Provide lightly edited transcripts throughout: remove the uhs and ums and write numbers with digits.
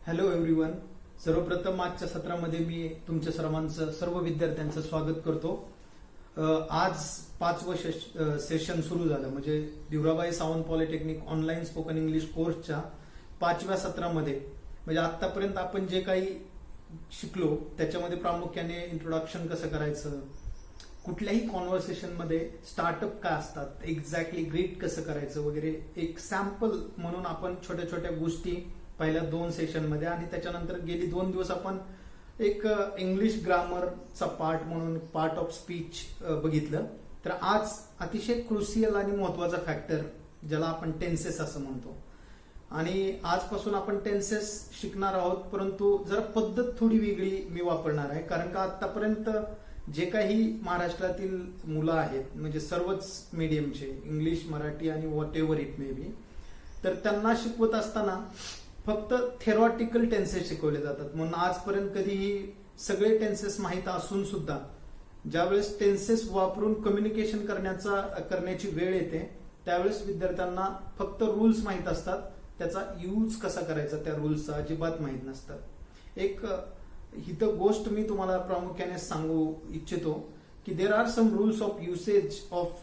Hello everyone. सर्वप्रथम आजच्या सत्रामध्ये मी तुमच्या सर्वांचं सर्व विद्यार्थ्यांचं स्वागत करतो. आज 5वं सेशन सुरू झालं, म्हणजे Diwarabai Sawant polytechnic online spoken English कोर्सच्या 5व्या सत्रामध्ये. म्हणजे आतापर्यंत आपण जे काही शिकलो त्याच्यामध्ये प्रामुख्याने इंट्रोडक्शन कसं करायचं, कुठल्याही कॉन्व्हर्सेशनमध्ये स्टार्टअप काय असतात, एक्झॅक्टली ग्रीट कसं करायचं वगैरे, एक सॅम्पल म्हणून आपण छोट्या छोट्या गोष्टी पहिल्या 2 सेशनमध्ये, आणि त्याच्यानंतर गेली 2 दिवस आपण एक इंग्लिश ग्रामरचा पार्ट म्हणून पार्ट ऑफ स्पीच बघितलं. तर आज अतिशय क्रुशियल आणि महत्वाचा फॅक्टर ज्याला आपण टेन्सेस असं म्हणतो, आणि आजपासून आपण टेन्सेस शिकणार आहोत, परंतु जरा पद्धत थोडी वेगळी मी वापरणार आहे. कारण का आतापर्यंत जे काही महाराष्ट्रातील मुलं आहेत, म्हणजे सर्वच मीडियमचे, इंग्लिश, मराठी आणि what ever it may be, तर त्यांना शिकवत असताना फक्त थेरॉटिकल टेन्सेस शिकवले जातात. म्हणून आजपर्यंत कधीही सगळे टेन्सेस माहीत असून सुद्धा ज्यावेळेस टेन्सेस वापरून कम्युनिकेशन करण्याची वेळ येते त्यावेळेस विद्यार्थ्यांना फक्त रूल्स माहीत असतात, त्याचा यूज कसा करायचा त्या रूल्सचा अजिबात माहीत नसतात. एक इथं गोष्ट मी तुम्हाला प्रामुख्याने सांगू इच्छितो की there are some rules of usage of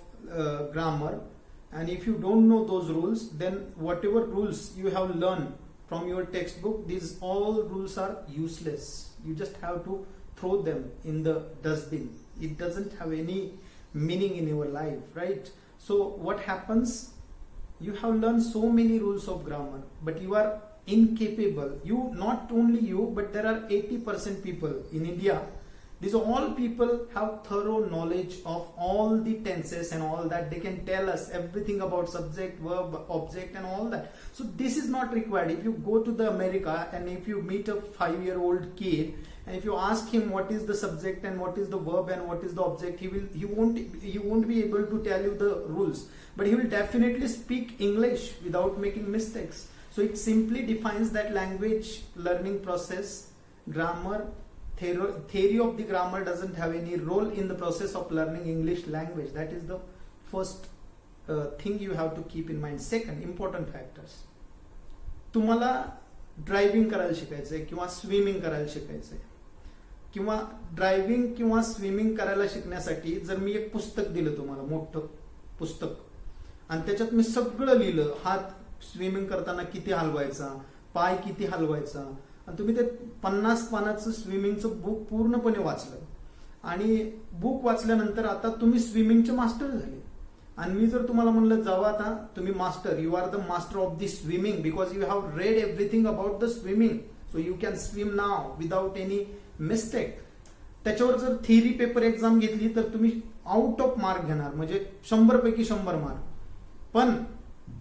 grammar, and if you don't know those rules, then whatever rules you have learned from your textbook, these all rules are useless. You just have to throw them in the dustbin. It doesn't have any meaning in your life, right? So what happens, you have learned so many rules of grammar, but you are incapable. You, not only you, but there are 80% people in India. These all people have thorough knowledge of all the tenses and all that. They can tell us everything about subject, verb, object and all that. So this is not required. If you go to the America and if you meet a 5-year-old kid and if you ask him what is the subject and what is the verb and what is the object, he won't be able to tell you the rules, but he will definitely speak English without making mistakes. So it simply defines that language learning process, grammar, theory of the grammar doesn't have any role in the process of learning English language. That is the first thing you have to keep in mind. Second, important factors. तुम्हाला driving करायला शिकायचंय किंवा swimming करायला शिकायचंय, किंवा driving किंवा swimming करायला शिकण्यासाठी जर मी एक पुस्तक दिलं तुम्हाला, मोठं पुस्तक, आणि त्याच्यात मी सगळं लिहिलं, हात स्विमिंग करताना किती हलवायचा, पाय किती हलवायचा, आणि तुम्ही ते 50 पानाचं स्विमिंगचं बुक पूर्णपणे वाचलं, आणि बुक वाचल्यानंतर आता तुम्ही स्विमिंगचे मास्टर झाले, आणि मी जर तुम्हाला म्हणलं जावा आता तुम्ही master, you are the master of the swimming because you have read everything about the swimming, so you can swim now without any mistake. त्याच्यावर जर थिअरी पेपर एक्झाम घेतली तर तुम्ही आउट ऑफ मार्क घेणार, म्हणजे 100 पैकी 100 मार्क. पण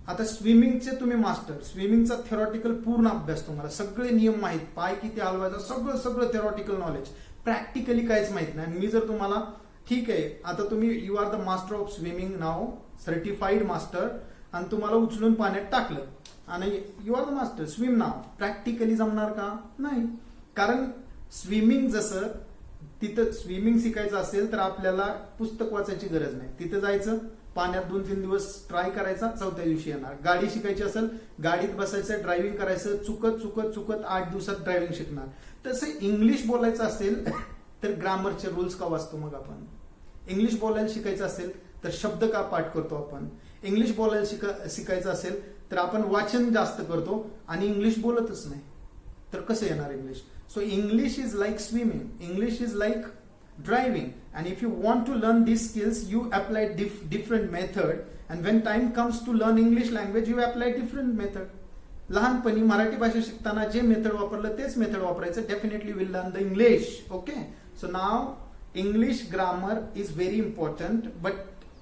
आता स्विमिंगचे तुम्ही मास्टर, स्विमिंगचा थेरॉटिकल पूर्ण अभ्यास, तुम्हाला सगळे नियम माहीत, पाय किती हलवायचा, सगळं थेरॉटिकल नॉलेज, प्रॅक्टिकली काहीच माहित नाही. मी जर तुम्हाला ठीक आहे आता तुम्ही you are the master of swimming now, certified master, आणि तुम्हाला उचलून पाण्यात टाकलं आणि you are the master swim now, practically जमणार का? नाही. कारण स्विमिंग जसं तिथं स्विमिंग शिकायचं असेल तर आपल्याला पुस्तक वाचायची गरज नाही, तिथं जायचं, पाण्यात 2-3 दिवस ट्राय करायचा, 4थ्या दिवशी येणार. गाडी शिकायची असेल, गाडीत बसायचं, ड्रायव्हिंग करायचं, चुकत 8 दिवसात ड्रायव्हिंग शिकणार. तसं इंग्लिश बोलायचं असेल तर ग्रामरचे रूल्स का वाचतो मग आपण? इंग्लिश बोलायला शिकायचं असेल तर शब्द का पाठ करतो आपण? इंग्लिश बोलायला शिकायचं असेल तर आपण वाचन जास्त करतो आणि इंग्लिश बोलतच नाही, तर कसं येणार English? So English is like swimming, English is like driving, and if you want to learn these skills you apply different method, and when time comes to learn English language you apply different method. लहानपणी मराठी भाषा शिकताना जे method वापरलं तेच method वापरायचं, definitely will learn the English. Okay, so now English grammar is very important, but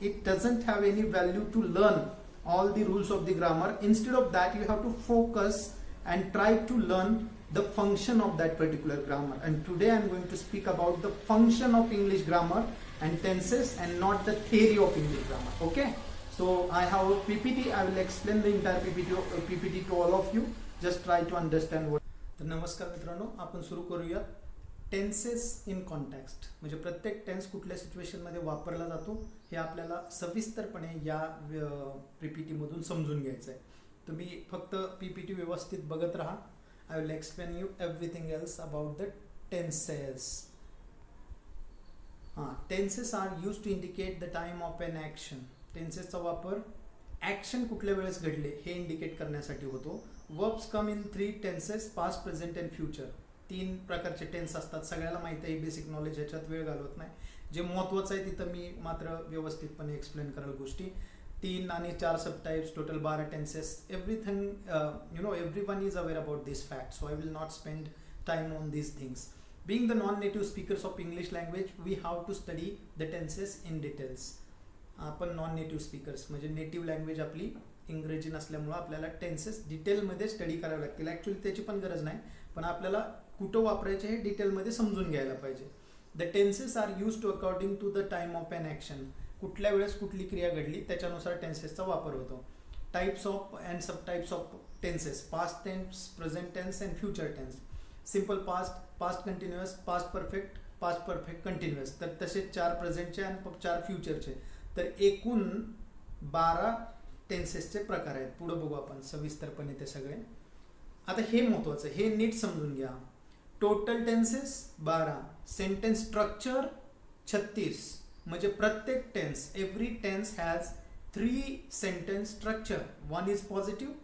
it doesn't have any value to learn all the rules of the grammar. Instead of that you have to focus and try to learn the function of that particular grammar, and today I am going to speak about the function of English grammar and tenses and not the theory of English grammar. Okay, so I have a PPT. I will explain the entire PPT to all of you. Just try to understand what. तर नमस्कार मित्रांनो, आपण सुरू करूया tenses in context. म्हणजे प्रत्येक tense कुठल्या सिच्युएशनमध्ये वापरला जातो हे आपल्याला सविस्तरपणे या PPT मधून समजून घ्यायचं आहे. तुम्ही फक्त PPT व्यवस्थित बघत राहा I will explain you everything else about the tenses. Tenses are used to indicate the time of an action. टेन्सेसचा वापर ॲक्शन कुठल्या वेळेस घडले हे इंडिकेट करण्यासाठी होतो. Verbs come in 3 tenses, past, present and future. 3 प्रकारचे टेन्स असतात. सगळ्याला माहिती आहे, बेसिक नॉलेज ह्याच्यात वेळ घालवत नाही. जे महत्त्वाचं आहे तिथं मी मात्र व्यवस्थितपणे एक्सप्लेन कराल गोष्टी. 3 आणि 4 sub types, total 12 tenses. Everything everyone is aware about this fact, so I will not spend time on these things. Being the non-native speakers of English language, we have to study the tenses in details. आपण non native speakers म्हणजे native language आपली इंग्रजी नसल्यामुळं आपल्याला tenses डिटेलमध्ये study करावे लागतील. Actually त्याची पण गरज नाही, पण आपल्याला कुठं वापरायचे हे डिटेलमध्ये समजून घ्यायला पाहिजे. The tenses are use to according to the time of an action. कुठल्या वेळेस कुठली क्रिया घडली त्याच्यानुसार टेन्सेसचा वापर होतो. Types of and sub types of tenses, past tense, present tense and future tense. Simple past, past continuous, past perfect continuous. तर तसेच 4 प्रेझेंटचे आणि 4 फ्युचरचे. तर एकूण 12 टेन्सेसचे प्रकार आहेत. पुढे बघू आपण सविस्तरपणे ते सगळे. आता हे महत्वाचं, हे नीट समजून घ्या. Total tenses 12, sentence structure 36. म्हणजे प्रत्येक tense, every tense has 3 sentence structure. 1 is positive,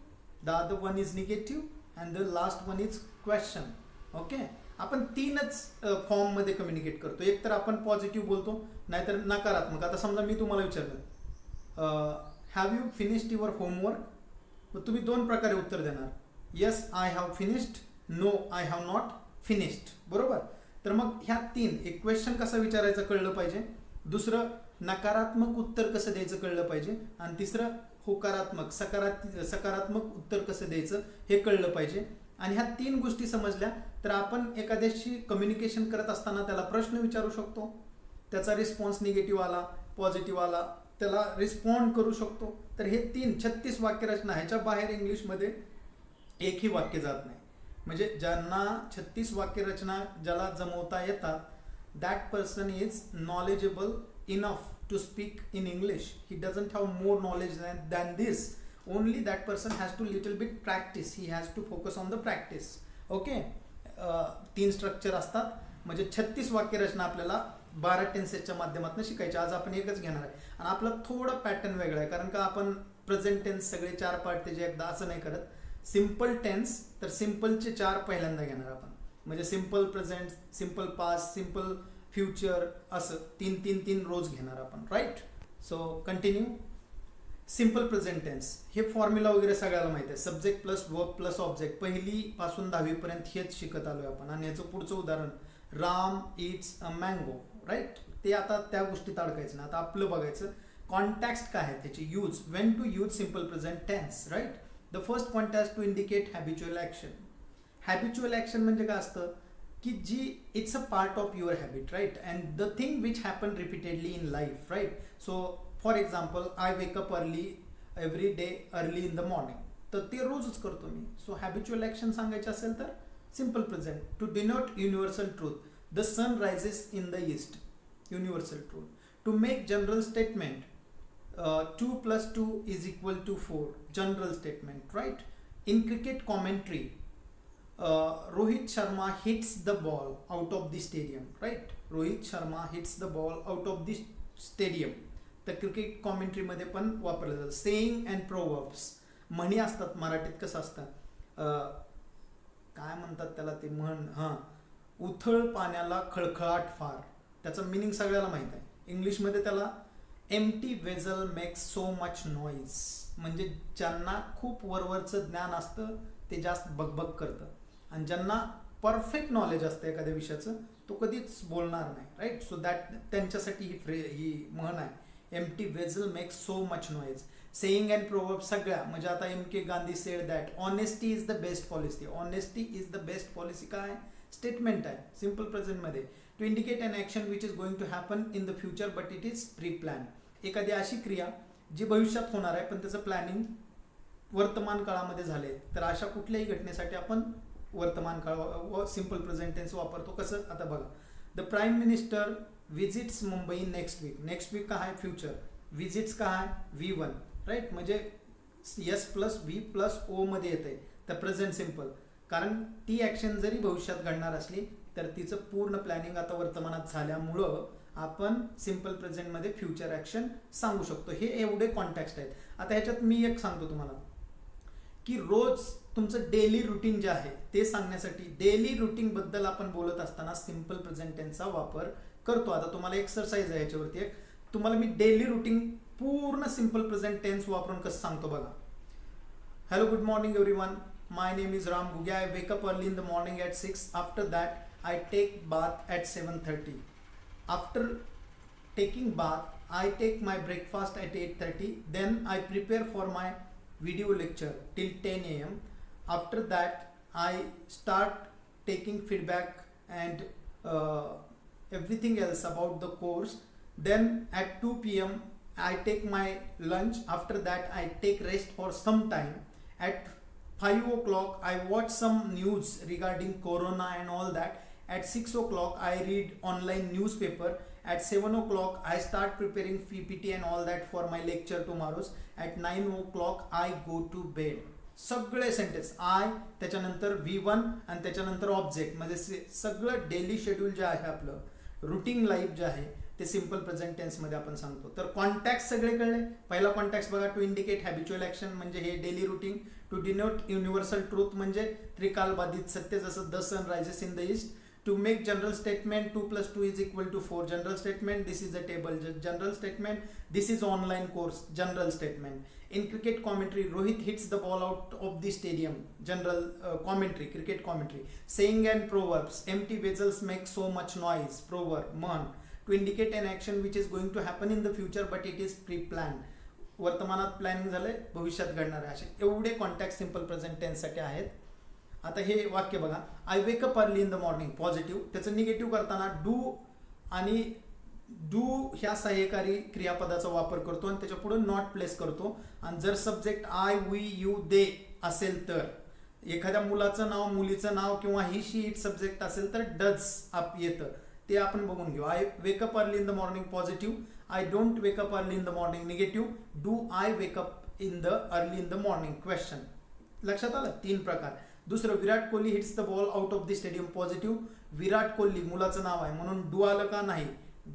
the other 1 is negative and the last 1 is question. Okay, आपण 3च फॉर्ममध्ये कम्युनिकेट करतो. एक तर आपण पॉझिटिव्ह बोलतो, नाहीतर नकारात्मक. आता समजा मी तुम्हाला विचारलं, have you finished your homework, मग तुम्ही 2 प्रकारे उत्तर देणार. Yes I have finished, no I have not finished. बरोबर. तर मग ह्या 3, एक क्वेश्चन कसं विचारायचं कळलं पाहिजे, दुसरं नकारात्मक उत्तर कसं द्यायचं कळलं पाहिजे, आणि तिसरं होकारात्मक सकारात्मक उत्तर कसं द्यायचं हे कळलं पाहिजे. आणि ह्या 3 गोष्टी समजल्या तर आपण एखाद्याशी कम्युनिकेशन करत असताना त्याला प्रश्न विचारू शकतो, त्याचा रिस्पॉन्स निगेटिव्ह आला, पॉझिटिव्ह आला, त्याला रिस्पॉन्ड करू शकतो. तर हे 36 वाक्यरचना, ह्याच्या बाहेर इंग्लिशमध्ये एकही वाक्य जात नाही. म्हणजे ज्यांना 36 वाक्यरचना ज्याला जमवता येतात, that person is knowledgeable enough to speak in English. He doesn't have more knowledge than this. Only that person has to little bit practice. He has to focus on the practice. Okay. 3 structure असतात. म्हणजे 36 वाक्यरचना आपल्याला 12 टेन्सेसच्या माध्यमातून शिकायची. आज आपण एकच घेणार आहे आणि आपला थोडं पॅटर्न वेगळा आहे, कारण का आपण प्रेझेंट टेन्स सगळे 4 पार्ट त्याचे एकदा असं नाही करत. सिम्पल टेन्स तर सिम्पलचे 4 पहिल्यांदा घेणार आपण. म्हणजे simple present, simple past, simple future, असं 3 रोज घेणार आपण. Right. So continue. Simple present tense हे फॉर्म्युला वगैरे सगळ्याला माहिती आहे. Subject plus verb plus object. 1ली पासून 10वी पर्यंत हेच शिकत आलोय आपण. आणि याचं पुढचं उदाहरण, Ram eats a mango. Right. ते आता त्या गोष्टीत अडकायचं ना. आता आपलं बघायचं कॉन्टॅक्स्ट काय आहे त्याची. Use, when to use simple present tense. Right. The first point has to indicate habitual action. Habitual action म्हणजे काय असतं की जी it's a part of your habit. Right. And the thing which happen repeatedly in life. Right. So for example, I wake up early every day early in the morning. तर ते रोजच करतो मी. So habitual action सांगायचे असेल तर simple present. To denote universal truth, the sun rises in the east. Universal truth. To make general statement, 2 + 2 = 4. General statement. Right. In cricket commentary, Rohit Sharma hits the ball out of the stadium. Right. Rohit Sharma hits the ball out of the stadium. तर cricket कॉमेंट्रीमध्ये पण वापरलं जातं. Saying and proverbs, म्हणी असतात. मराठीत कसं असतं, काय म्हणतात त्याला ते म्हण, उथळ पाण्याला खळखळाट फार. त्याचं मिनिंग सगळ्याला माहीत आहे. इंग्लिशमध्ये त्याला empty vessel makes so much noise. म्हणजे ज्यांना खूप वरवरचं ज्ञान असतं ते जास्त बकबक करतं, आणि ज्यांना परफेक्ट नॉलेज असतं एखाद्या विषयाचं तो कधीच बोलणार नाही. राईट. सो दॅट त्यांच्यासाठी ही म्हण आहे. Empty vessel makes so much noise. Saying and proverb सगळ्या, म्हणजे आता MK Gandhi said that honesty is the best policy. Honesty is the best policy काय स्टेटमेंट आहे सिम्पल प्रेझेंटमध्ये. To indicate an action which is going to happen in the future but it is pre plan. एखादी अशी क्रिया जी भविष्यात होणार आहे पण त्याचं प्लॅनिंग वर्तमान काळामध्ये झाले, तर अशा कुठल्याही घटनेसाठी आपण वर्तमान काळ सिम्पल प्रेझेंट टेन्स वापरतो. कसं, आता बघा, the prime minister visits Mumbai next week. Next week का आहे फ्युचर, विजिट्स का आहे V1. राईट. म्हणजे S + V + O मध्ये येते. तर प्रेझेंट सिम्पल. कारण ती ॲक्शन जरी भविष्यात घडणार असली तर तिचं पूर्ण प्लॅनिंग आता वर्तमानात झाल्यामुळं आपण सिम्पल प्रेझेंटमध्ये फ्युचर ॲक्शन सांगू शकतो. हे एवढे कॉन्टॅक्स्ट आहेत. आता ह्याच्यात मी एक सांगतो तुम्हाला की रोज तुमचं डेली रुटीन जे आहे ते सांगण्यासाठी डेली रुटीन बद्दल आपण बोलत असताना सिम्पल प्रेझेंट टेन्सचा वापर करतो. आता तुम्हाला एक्सरसाइज आहे याच्यावरती एक, तुम्हाला मी डेली रुटीन पूर्ण सिम्पल प्रेझेंट टेन्स वापरून कसं सांगतो बघा. Hello, good morning everyone. My name is Ram Gugia. I wake up early in the morning at 6. After that, I take bath at 7:30. After taking bath, I take my breakfast at 8:30. Then I prepare for my video lecture till 10 a.m. After that, I start taking feedback and everything else about the course. Then at 2 p.m., I take my lunch. After that, I take rest for some time. At 5 o'clock, I watch some news regarding Corona and all that. At 6 o'clock, I read online newspaper. At 7 o'clock, I start preparing PPT and all that for my lecture tomorrow's. At 9 o'clock, I go to bed. सगळे sentence I, त्याच्यानंतर V1 आणि त्याच्यानंतर object, म्हणजे सगळं daily schedule जे आहे आपलं routine life जे आहे ते सिम्पल प्रेझेंट टेन्समध्ये आपण सांगतो. तर कॉन्टॅक्ट सगळे कळले. पहिला कॉन्टॅक्ट बघा, टू इंडिकेट हॅबिच्युअल ॲक्शन म्हणजे हे daily routine. To denote universal truth म्हणजे त्रिकालबाधित सत्य, जसं the sun rises in the east. To make general statement 2+2=4 general statement. This is a table general statement. This is online course general statement. In cricket commentary, Rohit hits the ball out of the stadium. General commentary, cricket commentary. Saying and proverbs. Empty vessels make so much noise. Proverb, man. To indicate an action which is going to happen in the future but it is pre-planned. वर्तमानात planning झालंय, भविष्यात घडणार आहे. असे एवढे contact simple present टेन्ससाठी आहेत. आता हे वाक्य बघा, I wake up early in the morning, positive. त्याचं निगेटिव्ह करताना डू आणि डू ह्या सहाय्यकारी क्रियापदाचा वापर करतो आणि त्याच्या पुढे नॉट प्लेस करतो. आणि जर सब्जेक्ट आय, वी, यू, दे असेल तर, एखाद्या मुलाचं नाव, मुलीचं नाव किंवा ही, शी, इट सब्जेक्ट असेल तर डज येतं. ते आपण बघून घेऊ. I wake up early in the morning, positive. I don't wake up early in the morning, negative. Do I wake up in the early in the morning, question. लक्षात आलं? 3 प्रकार. दुसरं, Virat Kohli hits the ball out of the stadium, positive. Virat Kohli मुलाचं नाव आहे म्हणून do आलं का नाही.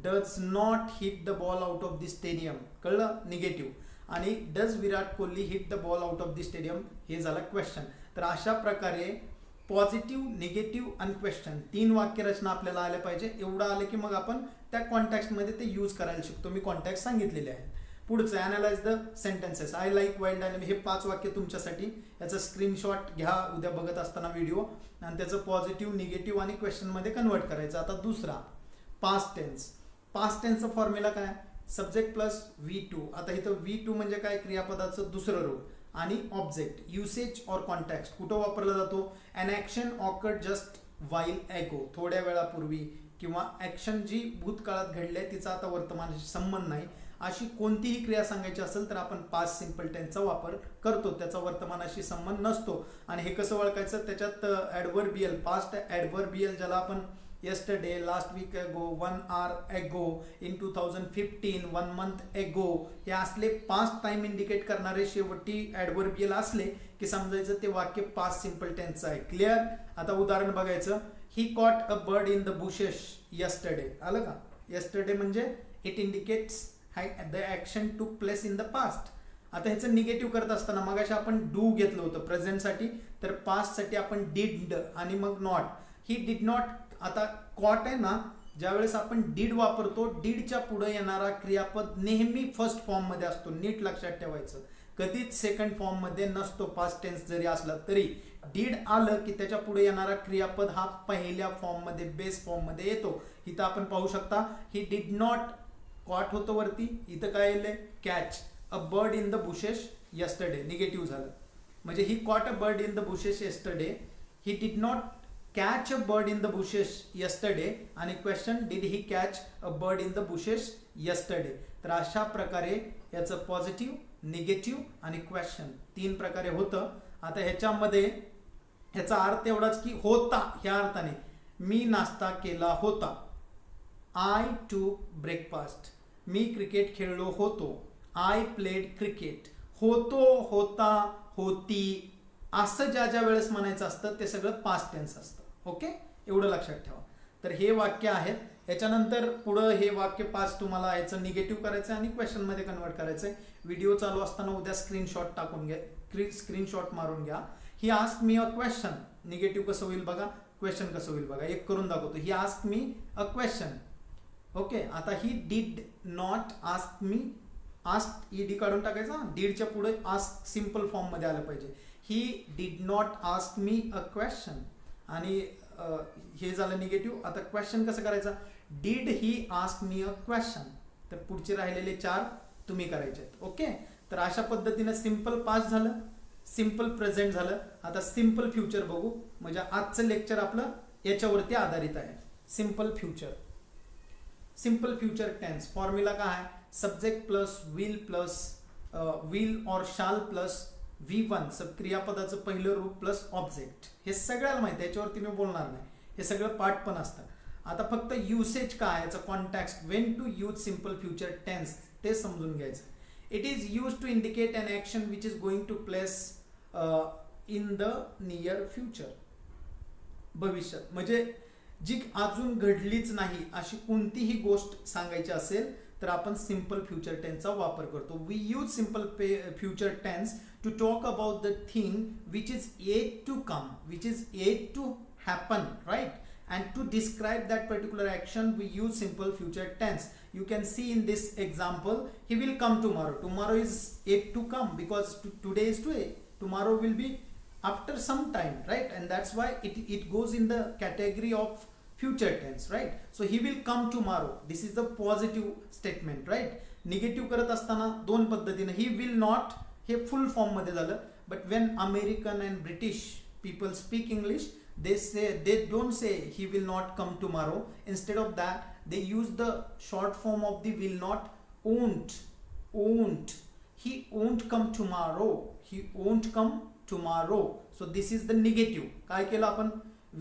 Does not hit the ball out of the stadium, कळलं, निगेटिव्ह. आणि does Virat Kohli hit the ball out of the stadium, हे झालं क्वेश्चन. तर अशा प्रकारे पॉझिटिव्ह, निगेटिव्ह आणि क्वेश्चन 3 वाक्यरचना आपल्याला आल्या पाहिजे. एवढं आलं की मग आपण त्या कॉन्टॅक्टमध्ये ते यूज करायला शिकतो. मी कॉन्टॅक्ट सांगितलेले आहेत. पुढचं, analyse the sentences. I like wild animal, हे 5 वाक्य तुमच्यासाठी. याचा स्क्रीनशॉट घ्या उद्या बघत असताना व्हिडिओ, आणि त्याचं पॉझिटिव्ह, निगेटिव्ह आणि क्वेश्चनमध्ये कन्वर्ट करायचं. आता दुसरा, पास्ट टेन्स. पास्ट टेन्सचा फॉर्म्युला काय, सब्जेक्ट प्लस V2. आता इथं V2 म्हणजे काय, क्रियापदाचं दुसरं रूप आणि ऑब्जेक्ट. युसेज और कॉन्टॅक्ट कुठं वापरला जातो, अन ॲक्शन ऑकर्ड जस्ट वाईल एगो, थोड्या वेळापूर्वी, किंवा ॲक्शन जी भूतकाळात घडली आहे तिचा आता वर्तमानाशी संबंध नाही, अशी कोणतीही क्रिया सांगायची असेल तर आपण पास्ट सिम्पल टेन्सचा वापर करतो. त्याचा वर्तमानाशी संबंध नसतो. आणि हे कसं ओळखायचं, त्याच्यात ॲडव्हर्बियल, पास्ट ॲडव्हर्बियल ज्याला आपण yesterday, last week ago, 1 hour ago, in 2015, 1 month ago, हे असले पास्ट टाइम इंडिकेट करणारे शेवटी ॲडव्हर्बियल असले की समजायचं ते वाक्य पास्ट सिम्पल टेन्सचं आहे. क्लिअर? आता उदाहरण बघायचं. He caught a bird in the bushes yesterday, आलं का? yesterday म्हणजे it indicates the action took place in the past. आता ह्याचं निगेटिव्ह करत असताना मगाशी आपण डू घेतलं होतं प्रेझेंटसाठी, तर पास्टसाठी आपण डिड आणि मग नॉट. He did not. आता कॉट आहे ना, ज्यावेळेस आपण डीड वापरतो, डीडच्या पुढे येणारा क्रियापद नेहमी फर्स्ट फॉर्म मध्ये असतो. नीट लक्षात ठेवायचं, कधीच सेकंड फॉर्म मध्ये नसतो. पास्ट टेन्स जरी असला तरी डीड आलं की त्याच्या पुढे येणारा क्रियापद हा पहिल्या फॉर्म मध्ये, बेस फॉर्म मध्ये येतो. इथं आपण पाहू शकता, ही डिड नॉट कॉट होतं वरती, इथं काय येईल, catch a bird in the bushes yesterday, negative झालं. म्हणजे he caught a bird in the bushes yesterday, he did not catch a bird in the bushes yesterday, आणि question, did he catch a bird in the bushes yesterday. तर अशा प्रकारे याचं positive, negative आणि question 3 प्रकारे होतं. आता ह्याच्यामध्ये ह्याचा अर्थ एवढाच की होता, ह्या अर्थाने मी नाश्ता केला होता. आय टूक ब्रेकफास्ट, मी क्रिकेट खेळलो होतो. I played cricket. होतो, होता, होती असं ज्या ज्या वेळेस म्हणायचं असतं ते सगळं पास्ट टेन्स असतं. ओके, एवढं लक्षात ठेवा. तर हे वाक्य आहेत. याच्यानंतर पुढं हे वाक्य 5 तुम्हाला याचं निगेटिव्ह करायचं आणि क्वेश्चन मध्ये कन्वर्ट करायचंय. व्हिडिओ चालू असताना उद्या स्क्रीनशॉट टाकून घ्या, स्क्रीनशॉट मारून घ्या. He ask me a question, negative कसं होईल बघा, क्वेश्चन कसं होईल बघा, एक करून दाखवतो. He ask me a question. Okay, आता he did not ask me, ask ED काढून टाकायचा, डीडच्या पुढे आस्क सिंपल फॉर्म मध्ये आलं पाहिजे. ही did not ask me a question आणि हे झालं निगेटिव्ह. आता क्वेश्चन कसं करायचा, did he ask me a question. तर पुढचे राहिलेले 4 तुम्ही करायचे आहेत. ओके, तर अशा पद्धतीने सिंपल पास्ट झालं, सिंपल प्रेझेंट झालं. आता सिंपल फ्युचर बघू, म्हणजे आजचं लेक्चर आपलं याच्यावरती आधारित आहे. Simple future, simple future tense formula काय आहे, सब्जेक्ट प्लस विल और शाल प्लस V1 सब क्रियापदाचं पहिलं रूप प्लस ऑब्जेक्ट. हे सगळ्याला माहिती आहे, याच्यावरती मी बोलणार नाही, हे सगळं पार्ट पण असतं. आता फक्त युसेज काय, याचं context, when to use simple future tense ते समजून घ्यायचं. It is use to indicate an action which is going to place in the near future. भविष्यात म्हणजे जी अजून घडलीच नाही अशी कोणतीही गोष्ट सांगायची असेल तर आपण सिंपल फ्युचर टेन्सचा वापर करतो. We use simple future tense to talk about the thing which is yet to come, which is yet to happen, right? And to describe that particular action we use simple future tense. You can see in this example, he will come tomorrow. Tomorrow is yet to come because today is today. Tomorrow will be after some time, right? And that's why it goes in the category of future tense, right? So he will come tomorrow. This is the positive statement, right? Negative करत असताना दोन पद्धतीने, he will not हे full form मध्ये झालं. But when American and British people speak English, they don't say he will not come tomorrow. Instead of that they use the short form of the will not, won't. He won't come tomorrow, he won't come tomorrow. So this is the negative. काय केलं आपण,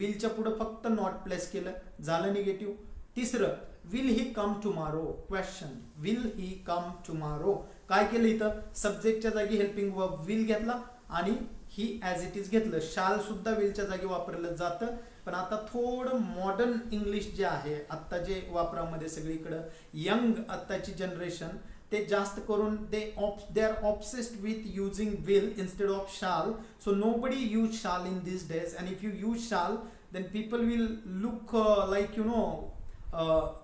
will च्या पुढे फक्त not place केलं, झालं negative. तिसरं, will he come tomorrow, question, will he come tomorrow. काय केलं इथं, सब्जेक्टच्या जागी हेल्पिंग वर्ब will घेतला आणि ही ॲज इट इज घेतलं. शाल सुद्धा विलच्या जागी वापरलं जातं. पण आता थोडं मॉडर्न इंग्लिश जे आहे आत्ता जे वापरामध्ये सगळीकडं, यंग आत्ताची जनरेशन, ते जास्त करून they are obsessed with using will instead of shall. So nobody use shall in this days, and if you use shall then people will look like you know,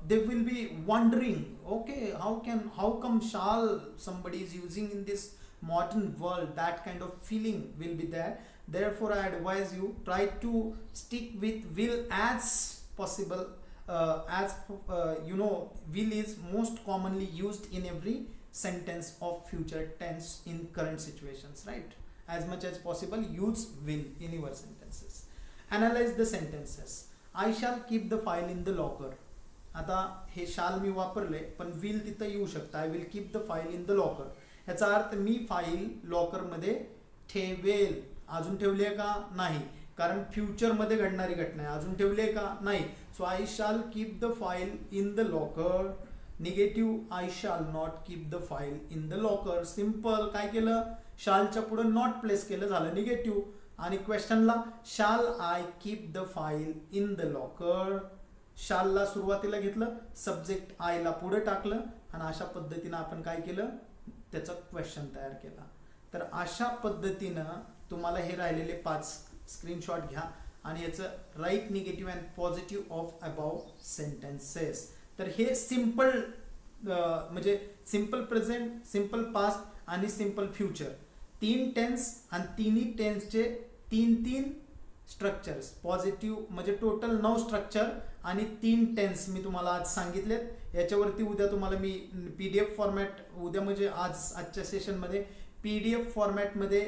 they will be wondering, okay, how come shall somebody is using in this modern world. That kind of feeling will be there. Therefore I advise you, try to stick with will as possible. You know, will is most commonly used in every sentence of future tense in current situations, right? As much as possible use will in your sentences. Analyze the sentences. I shall keep the file in the locker. आता हे शाल मी वापरले पण will तिथं येऊ शकतं. I will keep the file in the locker. ह्याचा अर्थ मी फाईल लॉकर मध्ये ठेवेल. अजून ठेवली आहे का, नाही, कारण फ्युचर मध्ये घडणारी घटना आहे. अजून ठेवली आहे का, नाही. सो आय शाल keep the file in the locker. Negative, I शाल not keep the file in the locker. Simple, काय केलं, शालच्या पुढे नॉट प्लेस केलं, झालं निगेटिव्ह. आणि क्वेश्चनला shall I keep the file in the locker. शालला सुरुवातीला घेतलं, सब्जेक्ट आयला पुढे टाकलं आणि अशा पद्धतीनं आपण काय केलं, त्याचं क्वेश्चन तयार केला. तर अशा पद्धतीनं तुम्हाला हे राहिलेले 5 स्क्रीनशॉट घ्या आणि याचं right, negative and positive of above sentences. तर हे सिंपल म्हणजे सिंपल प्रेझेंट, सिंपल पास्ट आणि सिंपल फ्युचर, 3 टेन्स आणि तिन्ही टेन्सचे 3 स्ट्रक्चर्स. पॉझिटिव्ह म्हणजे टोटल 9 स्ट्रक्चर आणि 3 टेन्स मी तुम्हाला आज सांगितलेत. याच्यावरती उद्या तुम्हाला मी PDF फॉर्मॅट, उद्या म्हणजे आजच्या सेशनमध्ये PDF फॉर्मॅटमध्ये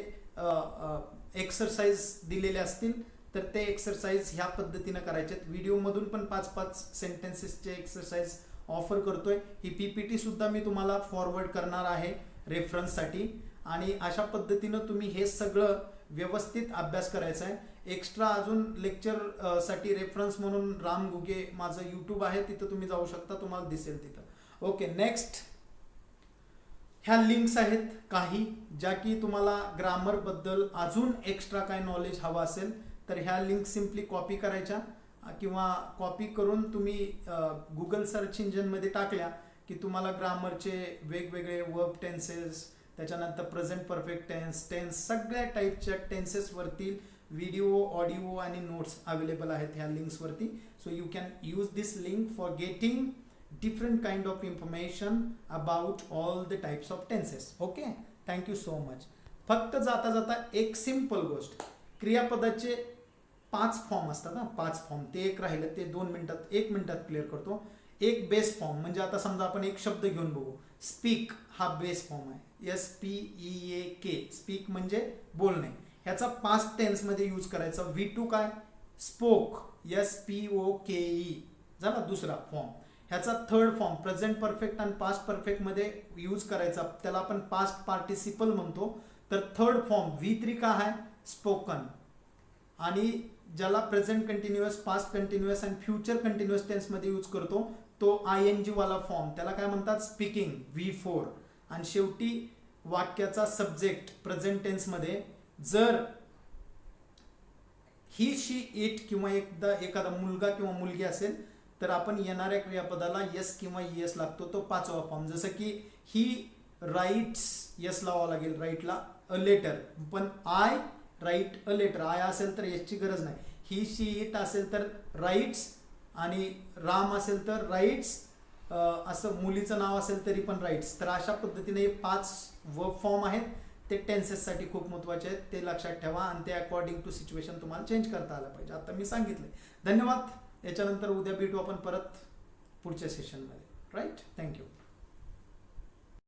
एक्सरसाइज दिलेले असतील. तर ते एक्सरसाइज ह्या पद्धतीनं करायचे. व्हिडिओमधून पण 5-5 सेंटेन्सेसचे एक्सरसाइज ऑफर करतोय. ही PPT सुद्धा मी तुम्हाला फॉरवर्ड करणार आहे रेफरन्ससाठी. आणि अशा पद्धतीनं तुम्ही हे सगळं व्यवस्थित अभ्यास करायचा आहे. एक्स्ट्रा अजून लेक्चर साठी रेफरन्स म्हणून राम घुगे माझं YouTube आहे, तिथं तुम्ही जाऊ शकता, तुम्हाला दिसेल तिथं. ओके, नेक्स्ट ह्या लिंक्स आहेत काही ज्या की तुम्हाला ग्रामर बद्दल अजून एक्स्ट्रा काय नॉलेज हवं असेल तर ह्या लिंक सिम्पली कॉपी करायच्या किंवा कॉपी करून तुम्ही गुगल सर्च इंजिनमध्ये टाकल्या की तुम्हाला ग्रामरचे वेगवेगळे वर्ब टेन्सेस, त्याच्यानंतर प्रेझेंट परफेक्ट टेन्स, सगळ्या टाईपच्या टेन्सेसवरती व्हिडिओ, ऑडिओ आणि नोट्स अवेलेबल आहेत ह्या लिंक्सवरती. So you can use this link for getting different kind of information about all the types of tenses. Okay, thank you so much. फक्त जाता जाता एक सिंपल गोष्ट, क्रियापदाचे 5 फॉर्म असतात ना, 5 फॉर्म, ते एक राहिलं ते 2 मिनिटात 1 मिनिटात क्लिअर करतो. एक बेस फॉर्म म्हणजे आता समजा आपण एक शब्द घेऊन बघू, स्पीक हा बेस फॉर्म आहे, SPEAK, स्पीक म्हणजे बोलणे. ह्याचा पास्ट टेन्स मध्ये यूज करायचा. V2 काय, स्पोक, SPOKE झाला दुसरा फॉर्म. ह्याचा थर्ड फॉर्म प्रेझेंट परफेक्ट आणि पास्ट परफेक्ट मध्ये यूज करायचा, त्याला आपण पास्ट पार्टिसिपल म्हणतो. तर थर्ड फॉर्म V3 का आहे, स्पोकन. आणि ज्याला प्रेझेंट कंटिन्युअस, पास्ट कंटिन्युअस आणि फ्युचर कंटिन्युअस टेन्स मध्ये यूज करतो तो ING वाला फॉर्म, त्याला काय म्हणतात, स्पीकिंग, V4. आणि शेवटी वाक्याचा सब्जेक्ट प्रेझेंट टेन्स मध्ये जर ही, शी, इट किंवा एखादा मुलगा किंवा मुलगी असेल तर आपण येणाऱ्या क्रियापदाला यस किंवा येस लागतो, तो 5वा फॉर्म. जसं की ही राईट्स, यस लावावं लागेल राईटला, अ लेटर. पण I write a letter, I असेल तर यसची गरज नाही. ही, शी, इट असेल तर राईट्स, आणि राम असेल तर राईट्स, असं मुलीचं नाव असेल तरी पण राईट्स. तर अशा पद्धतीने 5 वर्ब फॉर्म आहेत, ते टेन्सेससाठी खूप महत्त्वाचे आहेत, ते लक्षात ठेवा आणि ते अकॉर्डिंग टू सिच्युएशन तुम्हाला चेंज करता आलं पाहिजे. आता मी सांगितलंय. धन्यवाद. याच्यानंतर उद्या भेटू आपण परत पुढच्या सेशनमध्ये. Right, thank you.